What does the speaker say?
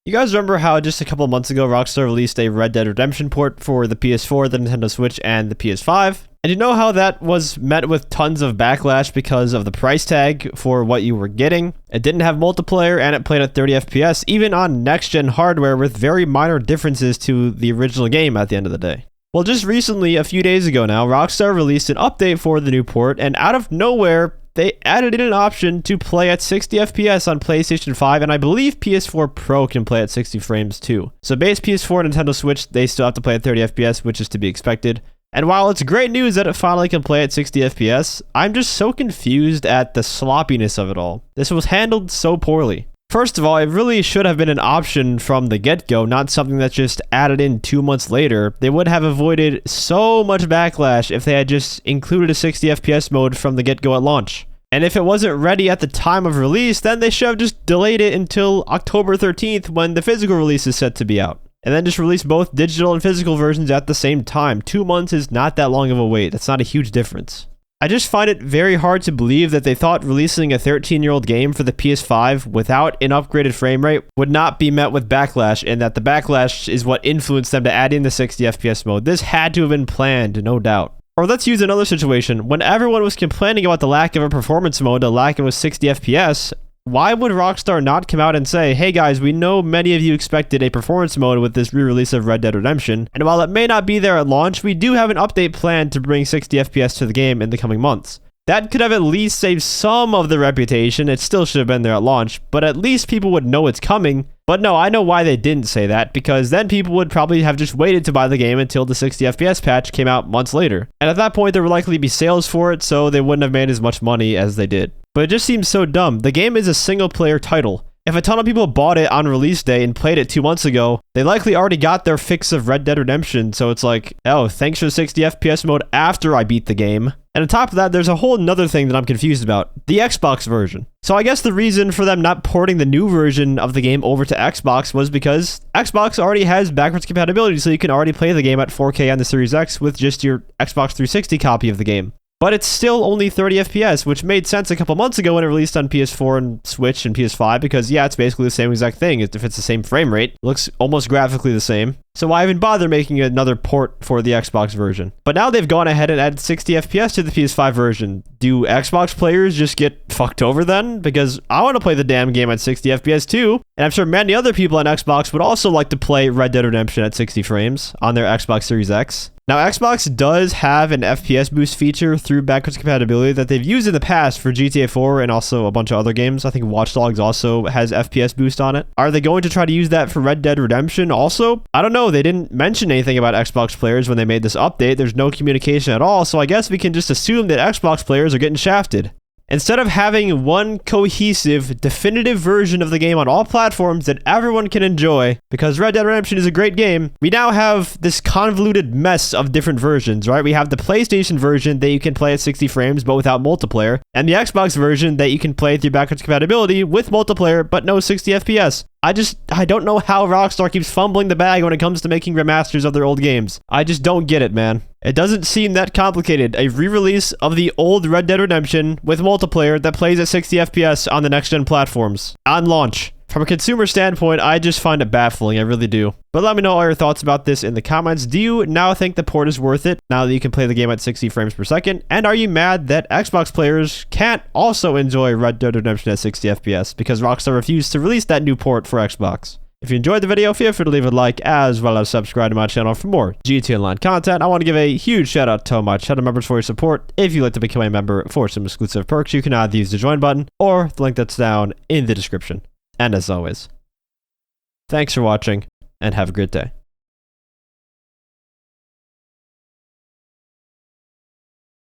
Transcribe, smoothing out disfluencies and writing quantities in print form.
You guys remember how just a couple months ago Rockstar released a Red Dead Redemption port for the PS4, the Nintendo Switch, and the PS5? And you know how that was met with tons of backlash because of the price tag for what you were getting? It didn't have multiplayer and it played at 30 FPS, even on next-gen hardware with very minor differences to the original game at the end of the day. Well, just recently, a few days ago now, Rockstar released an update for the new port, and out of nowhere, they added in an option to play at 60 FPS on PlayStation 5, and I believe PS4 Pro can play at 60 frames too. So base PS4 and Nintendo Switch, they still have to play at 30 FPS, which is to be expected. And while it's great news that it finally can play at 60 FPS, I'm just so confused at the sloppiness of it all. This was handled so poorly. First of all, it really should have been an option from the get-go, not something that's just added in 2 months later. They would have avoided so much backlash if they had just included a 60 FPS mode from the get-go at launch. And if it wasn't ready at the time of release, then they should have just delayed it until October 13th when the physical release is set to be out. And then just release both digital and physical versions at the same time. 2 months is not that long of a wait. That's not a huge difference. I just find it very hard to believe that they thought releasing a 13-year-old game for the PS5 without an upgraded frame rate would not be met with backlash, and that the backlash is what influenced them to add in the 60 FPS mode. This had to have been planned, no doubt. Or let's use another situation. When everyone was complaining about the lack of a performance mode, the lack of a 60 FPS, why would Rockstar not come out and say, hey guys, we know many of you expected a performance mode with this re-release of Red Dead Redemption, and while it may not be there at launch, we do have an update planned to bring 60 FPS to the game in the coming months. That could have at least saved some of the reputation. It still should have been there at launch, but at least people would know it's coming. But no, I know why they didn't say that, because then people would probably have just waited to buy the game until the 60 FPS patch came out months later. And at that point, there would likely be sales for it, so they wouldn't have made as much money as they did. But it just seems so dumb. The game is a single-player title. If a ton of people bought it on release day and played it 2 months ago, they likely already got their fix of Red Dead Redemption, so it's like, oh, thanks for the 60 FPS mode after I beat the game. And on top of that, there's a whole nother thing that I'm confused about. The Xbox version. So I guess the reason for them not porting the new version of the game over to Xbox was because Xbox already has backwards compatibility, so you can already play the game at 4K on the Series X with just your Xbox 360 copy of the game. But it's still only 30 FPS, which made sense a couple months ago when it released on PS4 and Switch and PS5, because yeah, it's basically the same exact thing. If it's the same frame rate, it looks almost graphically the same. So why even bother making another port for the Xbox version? But now they've gone ahead and added 60 FPS to the PS5 version. Do Xbox players just get fucked over then? Because I want to play the damn game at 60 FPS too, and I'm sure many other people on Xbox would also like to play Red Dead Redemption at 60 frames on their Xbox Series X. Now, Xbox does have an FPS boost feature through backwards compatibility that they've used in the past for GTA 4 and also a bunch of other games. I think Watch Dogs also has FPS boost on it. Are they going to try to use that for Red Dead Redemption also? I don't know. They didn't mention anything about Xbox players when they made this update. There's no communication at all, so I guess we can just assume that Xbox players are getting shafted. Instead of having one cohesive, definitive version of the game on all platforms that everyone can enjoy, because Red Dead Redemption is a great game, we now have this convoluted mess of different versions, right? We have the PlayStation version that you can play at 60 frames but without multiplayer, and the Xbox version that you can play through backwards compatibility with multiplayer but no 60 FPS. I don't know how Rockstar keeps fumbling the bag when it comes to making remasters of their old games. I just don't get it, man. It doesn't seem that complicated. A re-release of the old Red Dead Redemption with multiplayer that plays at 60 FPS on the next-gen platforms on launch. From a consumer standpoint, I just find it baffling, I really do. But let me know all your thoughts about this in the comments. Do you now think the port is worth it, now that you can play the game at 60 frames per second? And are you mad that Xbox players can't also enjoy Red Dead Redemption at 60 FPS because Rockstar refused to release that new port for Xbox? If you enjoyed the video, feel free to leave a like as well as subscribe to my channel for more GTA Online content. I want to give a huge shout out to my channel members for your support. If you'd like to become a member for some exclusive perks, you can either use the join button or the link that's down in the description. And as always, thanks for watching and have a great day.